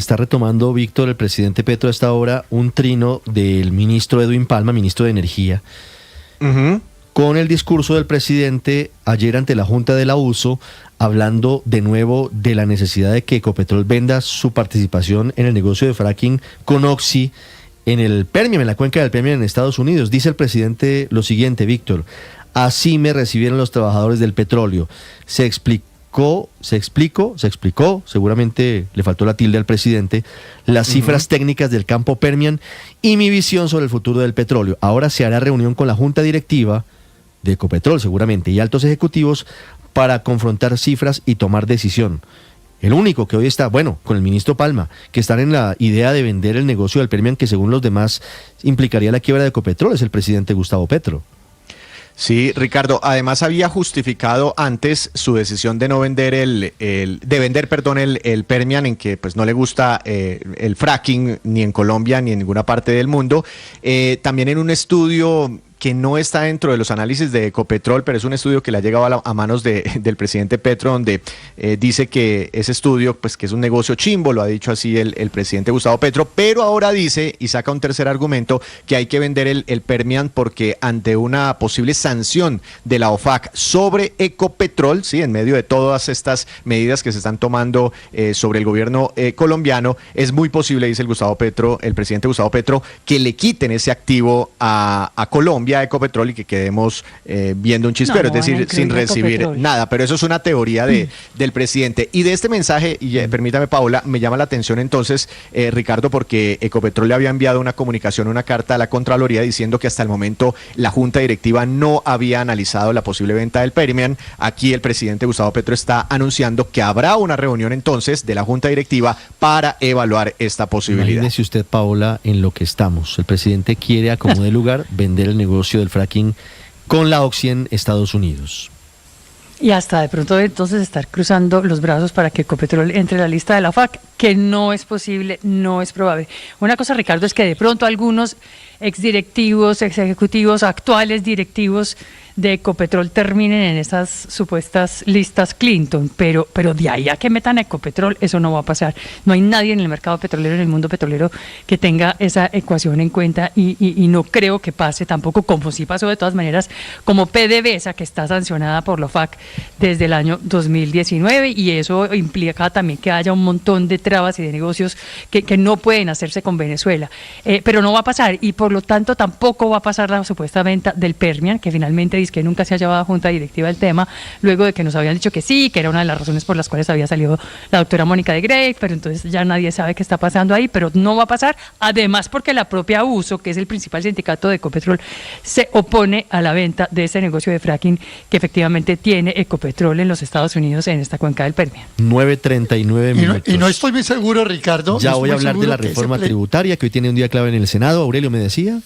está retomando, Víctor, el presidente Petro a esta hora, un trino del ministro Edwin Palma, ministro de Energía, con el discurso del presidente ayer ante la Junta de la USO, hablando de nuevo de la necesidad de que Ecopetrol venda su participación en el negocio de fracking con Oxy en el Permian, en la cuenca del Permian en Estados Unidos. Dice el presidente lo siguiente, Víctor: así me recibieron los trabajadores del petróleo. Se explicó, seguramente le faltó la tilde al presidente, las cifras técnicas del campo Permian y mi visión sobre el futuro del petróleo. Ahora se hará reunión con la junta directiva de Ecopetrol, seguramente, y altos ejecutivos para confrontar cifras y tomar decisión. El único que hoy está, bueno, con el ministro Palma, que están en la idea de vender el negocio del Permian, que según los demás implicaría la quiebra de Ecopetrol, es el presidente Gustavo Petro. Sí, Ricardo, además había justificado antes su decisión de no vender el Permian, en que pues no le gusta el fracking ni en Colombia ni en ninguna parte del mundo. También en un estudio que no está dentro de los análisis de Ecopetrol, pero es un estudio que le ha llegado a manos del presidente Petro, donde dice que ese estudio, pues que es un negocio chimbo, lo ha dicho así el presidente Gustavo Petro, pero ahora dice, y saca un tercer argumento, que hay que vender el Permian porque ante una posible sanción de la OFAC sobre Ecopetrol, sí, en medio de todas estas medidas que se están tomando sobre el gobierno colombiano, es muy posible, dice el presidente Gustavo Petro, que le quiten ese activo a Colombia, a Ecopetrol, y que quedemos viendo un chispero, es decir, sin recibir nada. Pero eso es una teoría del presidente. Y de este mensaje, y permítame, Paola, me llama la atención entonces, Ricardo, porque Ecopetrol le había enviado una comunicación, una carta a la Contraloría diciendo que hasta el momento la Junta Directiva no había analizado la posible venta del Permian. Aquí el presidente Gustavo Petro está anunciando que habrá una reunión entonces de la Junta Directiva para evaluar esta posibilidad. Imagínese usted, Paola, en lo que estamos. El presidente quiere, a como de lugar, vender el negocio del fracking con la Oxy en Estados Unidos. Y hasta de pronto entonces estar cruzando los brazos para que Ecopetrol entre en la lista de la OFAC, que no es posible, no es probable. Una cosa, Ricardo, es que de pronto algunos exdirectivos, ejecutivos, actuales directivos de Ecopetrol terminen en esas supuestas listas Clinton, pero de ahí a que metan a Ecopetrol, eso no va a pasar. No hay nadie en el mercado petrolero, en el mundo petrolero, que tenga esa ecuación en cuenta y no creo que pase tampoco, como sí pasó de todas maneras, como PDVSA, que está sancionada por la OFAC desde el año 2019, y eso implica también que haya un montón de trabas y de negocios que no pueden hacerse con Venezuela. Pero no va a pasar, y por lo tanto tampoco va a pasar la supuesta venta del Permian, que finalmente dice que nunca se ha llevado a junta directiva el tema, luego de que nos habían dicho que sí, que era una de las razones por las cuales había salido la doctora Mónica de Grey, pero entonces ya nadie sabe qué está pasando ahí, pero no va a pasar, además porque la propia USO, que es el principal sindicato de Ecopetrol, se opone a la venta de ese negocio de fracking que efectivamente tiene Ecopetrol en los Estados Unidos, en esta cuenca del Permian. 9:39 minutos. Y no estoy muy seguro, Ricardo. Ya voy a hablar de la reforma tributaria, que hoy tiene un día clave en el Senado. Aurelio me decía.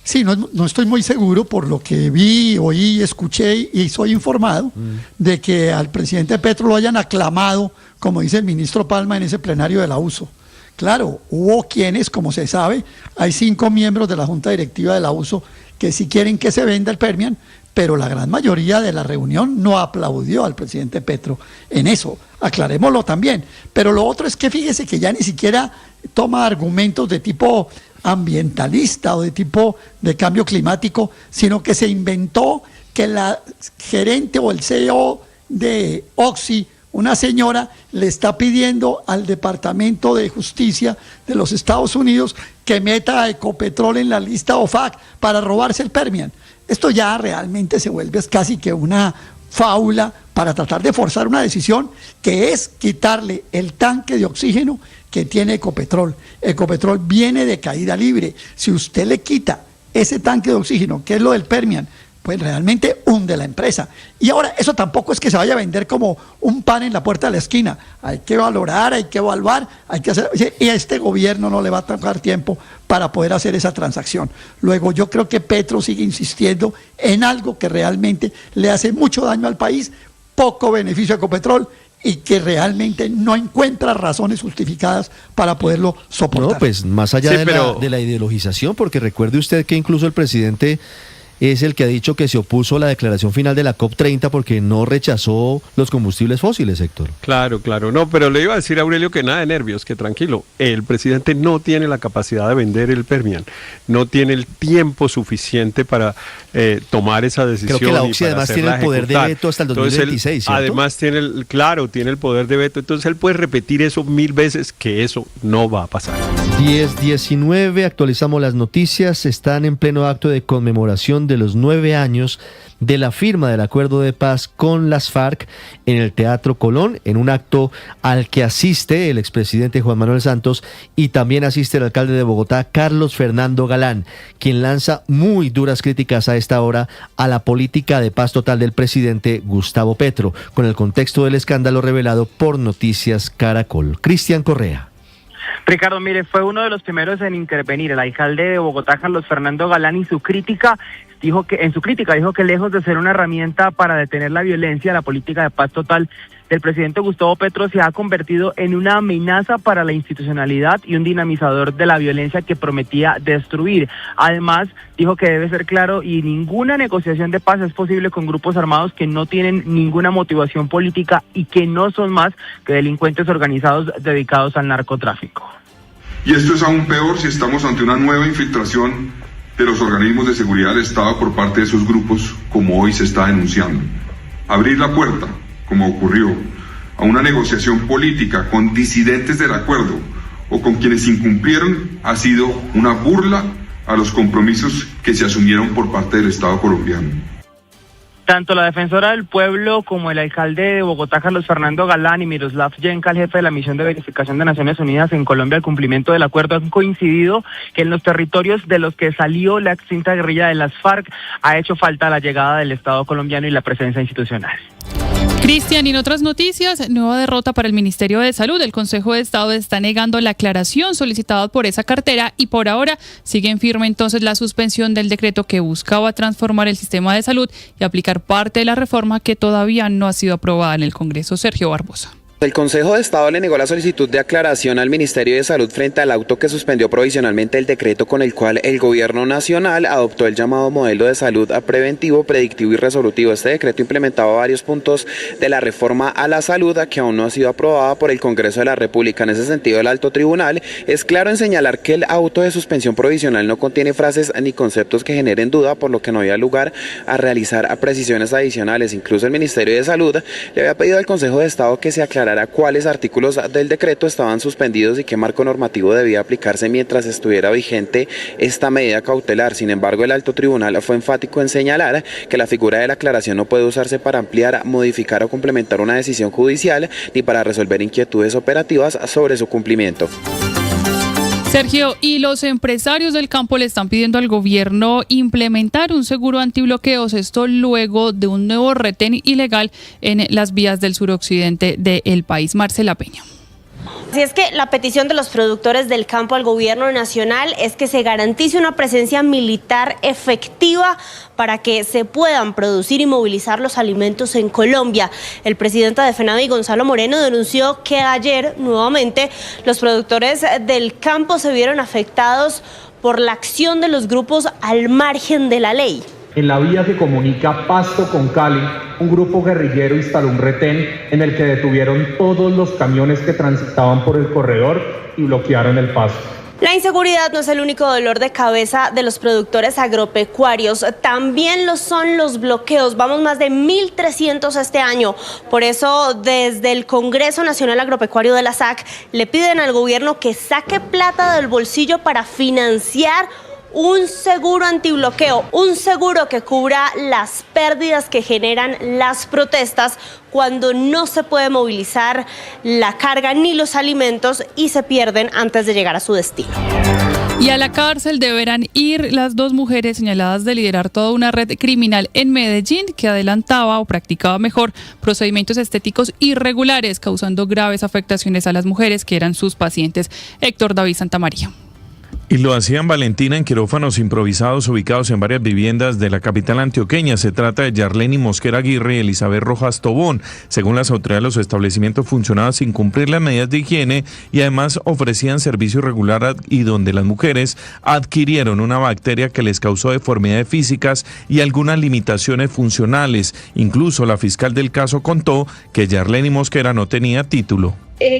Sí, no estoy muy seguro por lo que vi, oí, escuché y soy informado de que al presidente Petro lo hayan aclamado, como dice el ministro Palma en ese plenario de la USO. Claro, hubo quienes, como se sabe, hay 5 miembros de la Junta Directiva de la USO que sí quieren que se venda el Permian, pero la gran mayoría de la reunión no aplaudió al presidente Petro en eso, aclarémoslo también. Pero lo otro es que fíjese que ya ni siquiera toma argumentos de tipo ambientalista o de tipo de cambio climático, sino que se inventó que la gerente o el CEO de Oxy, una señora, le está pidiendo al Departamento de Justicia de los Estados Unidos que meta a Ecopetrol en la lista OFAC para robarse el Permian. Esto ya realmente se vuelve casi que una fábula para tratar de forzar una decisión que es quitarle el tanque de oxígeno que tiene Ecopetrol. Ecopetrol viene de caída libre. Si usted le quita ese tanque de oxígeno, que es lo del Permian, pues realmente hunde la empresa. Y ahora, eso tampoco es que se vaya a vender como un pan en la puerta de la esquina. Hay que valorar, hay que evaluar, hay que hacer... Y a este gobierno no le va a tocar tiempo para poder hacer esa transacción. Luego, yo creo que Petro sigue insistiendo en algo que realmente le hace mucho daño al país, poco beneficio a Ecopetrol, y que realmente no encuentra razones justificadas para poderlo soportar. No, pues más allá de la ideologización, porque recuerde usted que incluso el presidente es el que ha dicho que se opuso a la declaración final de la COP30 porque no rechazó los combustibles fósiles, Héctor. Claro, no, pero le iba a decir a Aurelio que nada de nervios, que tranquilo, el presidente no tiene la capacidad de vender el Permian, no tiene el tiempo suficiente para tomar esa decisión. Creo que la Oxy además tiene el poder de veto hasta el 2026, entonces, además tiene el poder de veto, entonces él puede repetir eso 1000 veces, que eso no va a pasar. 10:19, actualizamos las noticias, están en pleno acto de conmemoración de los 9 años de la firma del acuerdo de paz con las FARC en el Teatro Colón, en un acto al que asiste el expresidente Juan Manuel Santos y también asiste el alcalde de Bogotá, Carlos Fernando Galán, quien lanza muy duras críticas a esta hora a la política de paz total del presidente Gustavo Petro, con el contexto del escándalo revelado por Noticias Caracol. Cristian Correa. Ricardo, mire, fue uno de los primeros en intervenir. El alcalde de Bogotá, Carlos Fernando Galán, y en su crítica dijo que lejos de ser una herramienta para detener la violencia, la política de paz total del presidente Gustavo Petro se ha convertido en una amenaza para la institucionalidad y un dinamizador de la violencia que prometía destruir. Además, dijo que debe ser claro y ninguna negociación de paz es posible con grupos armados que no tienen ninguna motivación política y que no son más que delincuentes organizados dedicados al narcotráfico. Y esto es aún peor si estamos ante una nueva infiltración de los organismos de seguridad del Estado por parte de esos grupos, como hoy se está denunciando. Abrir la puerta, como ocurrió, a una negociación política con disidentes del acuerdo o con quienes incumplieron ha sido una burla a los compromisos que se asumieron por parte del Estado colombiano. Tanto la defensora del pueblo como el alcalde de Bogotá, Carlos Fernando Galán, y Miroslav Yenka, el jefe de la misión de verificación de Naciones Unidas en Colombia al cumplimiento del acuerdo, han coincidido que en los territorios de los que salió la extinta guerrilla de las FARC ha hecho falta la llegada del Estado colombiano y la presencia institucional. Cristian, y en otras noticias, nueva derrota para el Ministerio de Salud. El Consejo de Estado está negando la aclaración solicitada por esa cartera y por ahora sigue en firme entonces la suspensión del decreto que buscaba transformar el sistema de salud y aplicar parte de la reforma que todavía no ha sido aprobada en el Congreso. Sergio Barbosa. El Consejo de Estado le negó la solicitud de aclaración al Ministerio de Salud frente al auto que suspendió provisionalmente el decreto con el cual el Gobierno Nacional adoptó el llamado modelo de salud preventivo, predictivo y resolutivo. Este decreto implementaba varios puntos de la reforma a la salud que aún no ha sido aprobada por el Congreso de la República. En ese sentido, el Alto Tribunal es claro en señalar que el auto de suspensión provisional no contiene frases ni conceptos que generen duda, por lo que no había lugar a realizar precisiones adicionales. Incluso el Ministerio de Salud le había pedido al Consejo de Estado que se aclarara cuáles artículos del decreto estaban suspendidos y qué marco normativo debía aplicarse mientras estuviera vigente esta medida cautelar. Sin embargo, el Alto Tribunal fue enfático en señalar que la figura de la aclaración no puede usarse para ampliar, modificar o complementar una decisión judicial ni para resolver inquietudes operativas sobre su cumplimiento. Sergio, y los empresarios del campo le están pidiendo al gobierno implementar un seguro antibloqueos, esto luego de un nuevo retén ilegal en las vías del suroccidente del país. Marcela Peña. Así es que la petición de los productores del campo al gobierno nacional es que se garantice una presencia militar efectiva para que se puedan producir y movilizar los alimentos en Colombia. El presidente de FENAVI, Gonzalo Moreno, denunció que ayer nuevamente los productores del campo se vieron afectados por la acción de los grupos al margen de la ley. En la vía que comunica Pasto con Cali, un grupo guerrillero instaló un retén en el que detuvieron todos los camiones que transitaban por el corredor y bloquearon el paso. La inseguridad no es el único dolor de cabeza de los productores agropecuarios, también lo son los bloqueos. Vamos más de 1.300 este año. Por eso, desde el Congreso Nacional Agropecuario de la SAC, le piden al gobierno que saque plata del bolsillo para financiar un seguro antibloqueo, un seguro que cubra las pérdidas que generan las protestas cuando no se puede movilizar la carga ni los alimentos y se pierden antes de llegar a su destino. Y a la cárcel deberán ir las 2 mujeres señaladas de liderar toda una red criminal en Medellín que adelantaba o practicaba mejor procedimientos estéticos irregulares, causando graves afectaciones a las mujeres que eran sus pacientes. Héctor David Santamaría. Y lo hacían, Valentina, en quirófanos improvisados ubicados en varias viviendas de la capital antioqueña. Se trata de Yarleni Mosquera Aguirre y Elizabeth Rojas Tobón. Según las autoridades, los establecimientos funcionaban sin cumplir las medidas de higiene y además ofrecían servicio irregular y donde las mujeres adquirieron una bacteria que les causó deformidades físicas y algunas limitaciones funcionales. Incluso la fiscal del caso contó que Yarleni Mosquera no tenía título.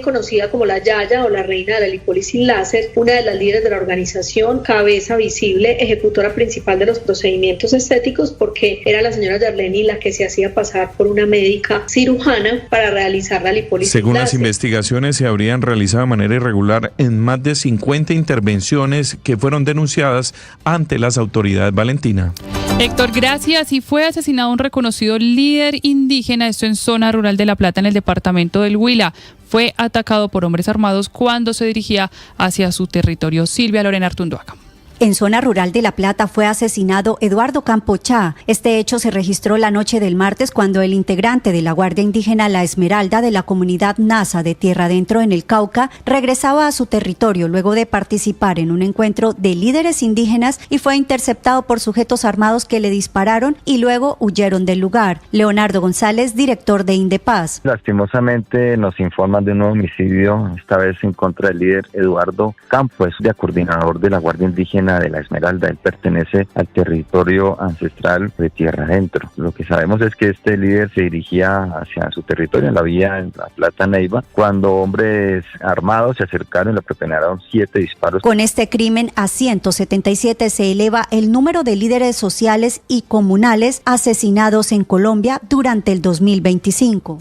Conocida como la Yaya o la reina de la lipólisis láser, una de las líderes de la organización, cabeza visible, ejecutora principal de los procedimientos estéticos, porque era la señora Yarleni la que se hacía pasar por una médica cirujana para realizar la lipólisis Según láser. Las investigaciones, se habrían realizado de manera irregular en más de 50 intervenciones que fueron denunciadas ante las autoridades. Valentina. Héctor, gracias. Y fue asesinado un reconocido líder indígena, esto en zona rural de La Plata, en el departamento del Huila. Fue atacado por hombres armados cuando se dirigía hacia su territorio. Silvia Lorena Artunduaga. En zona rural de La Plata fue asesinado Eduardo Campochá. Este hecho se registró la noche del martes cuando el integrante de la Guardia Indígena La Esmeralda de la comunidad Nasa de Tierra Adentro en el Cauca regresaba a su territorio luego de participar en un encuentro de líderes indígenas y fue interceptado por sujetos armados que le dispararon y luego huyeron del lugar. Leonardo González, director de Indepaz. Lastimosamente nos informan de un nuevo homicidio, esta vez en contra del líder Eduardo Campo, es de coordinador de la Guardia Indígena de La Esmeralda. Él pertenece al territorio ancestral de Tierra Adentro. Lo que sabemos es que este líder se dirigía hacia su territorio en la vía en La Plata Neiva cuando hombres armados se acercaron y le propinaron 7 disparos. Con este crimen a 177 se eleva el número de líderes sociales y comunales asesinados en Colombia durante el 2025.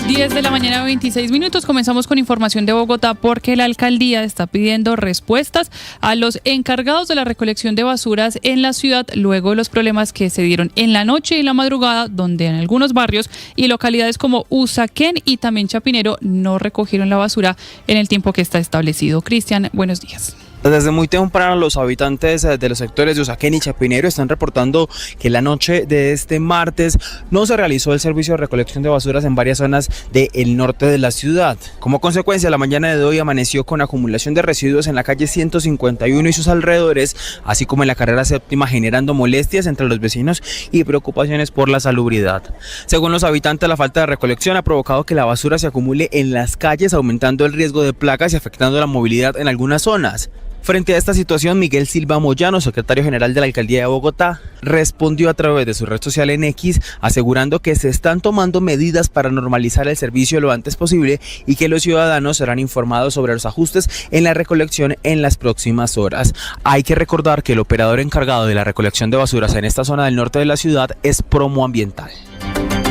10 de la mañana, 26 minutos. Comenzamos con información de Bogotá porque la alcaldía está pidiendo respuestas a los encargados de la recolección de basuras en la ciudad luego de los problemas que se dieron en la noche y la madrugada, donde en algunos barrios y localidades como Usaquén y también Chapinero no recogieron la basura en el tiempo que está establecido. Cristian, buenos días. Desde muy temprano los habitantes de los sectores de Usaquén y Chapinero están reportando que la noche de este martes no se realizó el servicio de recolección de basuras en varias zonas del norte de la ciudad. Como consecuencia, la mañana de hoy amaneció con acumulación de residuos en la calle 151 y sus alrededores, así como en la carrera séptima, generando molestias entre los vecinos y preocupaciones por la salubridad. Según los habitantes, la falta de recolección ha provocado que la basura se acumule en las calles, aumentando el riesgo de plagas y afectando la movilidad en algunas zonas. Frente a esta situación, Miguel Silva Moyano, secretario general de la Alcaldía de Bogotá, respondió a través de su red social en X, asegurando que se están tomando medidas para normalizar el servicio lo antes posible y que los ciudadanos serán informados sobre los ajustes en la recolección en las próximas horas. Hay que recordar que el operador encargado de la recolección de basuras en esta zona del norte de la ciudad es Promoambiental.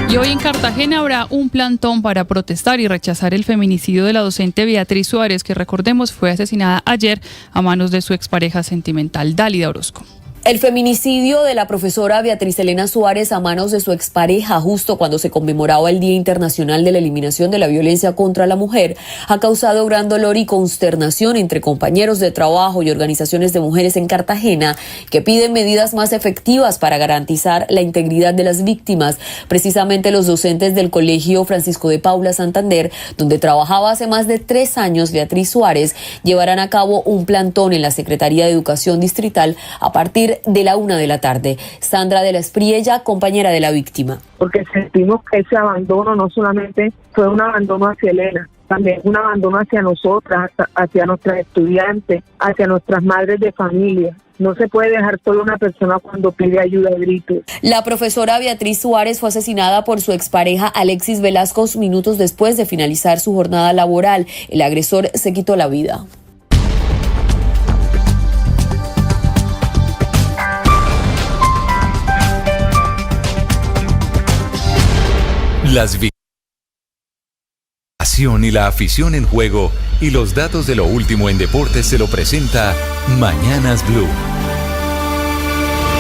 Y hoy en Cartagena habrá un plantón para protestar y rechazar el feminicidio de la docente Beatriz Suárez, que recordemos fue asesinada ayer a manos de su expareja sentimental, Dálida Orozco. El feminicidio de la profesora Beatriz Elena Suárez a manos de su expareja justo cuando se conmemoraba el Día Internacional de la Eliminación de la Violencia contra la Mujer ha causado gran dolor y consternación entre compañeros de trabajo y organizaciones de mujeres en Cartagena que piden medidas más efectivas para garantizar la integridad de las víctimas. Precisamente los docentes del Colegio Francisco de Paula Santander, donde trabajaba hace más de 3 años Beatriz Suárez, llevarán a cabo un plantón en la Secretaría de Educación Distrital a partir de la 1 de la tarde. Sandra de la Espriella, compañera de la víctima. Porque sentimos que ese abandono no solamente fue un abandono hacia Elena, también un abandono hacia nosotras, hacia nuestras estudiantes, hacia nuestras madres de familia. No se puede dejar sola una persona cuando pide ayuda a gritos. La profesora Beatriz Suárez fue asesinada por su expareja Alexis Velasco minutos después de finalizar su jornada laboral. El agresor se quitó la vida. Las y la afición en juego y los datos de lo último en deportes se lo presenta Mañanas Blue.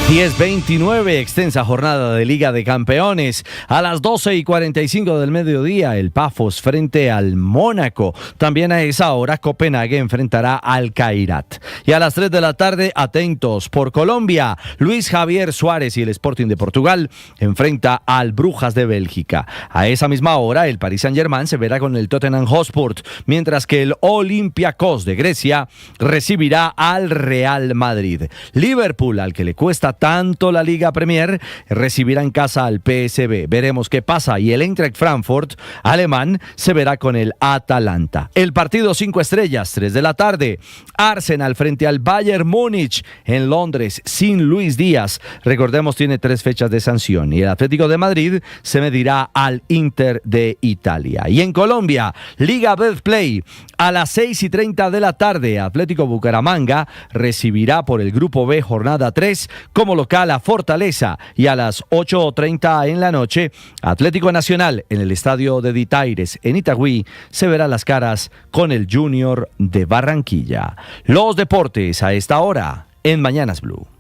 10:29, extensa jornada de Liga de Campeones. A las 12:45 del mediodía, el Pafos frente al Mónaco. También a esa hora, Copenhague enfrentará al Kairat. Y a las 3 de la tarde, atentos, por Colombia, Luis Javier Suárez y el Sporting de Portugal enfrenta al Brujas de Bélgica. A esa misma hora, el Paris Saint-Germain se verá con el Tottenham Hotspur, mientras que el Olympiacos de Grecia recibirá al Real Madrid. Liverpool, al que le cuesta tanto la Liga Premier, recibirá en casa al PSV. Veremos qué pasa. Y el Eintracht Frankfurt, alemán, se verá con el Atalanta. El partido 5 estrellas, 3 de la tarde. Arsenal frente al Bayern Múnich en Londres, sin Luis Díaz. Recordemos, tiene 3 fechas de sanción. Y el Atlético de Madrid se medirá al Inter de Italia. Y en Colombia, Liga Betplay, a las 6:30 de la tarde, Atlético Bucaramanga recibirá por el Grupo B, jornada 3, como local a Fortaleza, y a las 8:30 en la noche, Atlético Nacional en el estadio de Ditaires en Itagüí se verá las caras con el Junior de Barranquilla. Los deportes a esta hora en Mañanas Blue.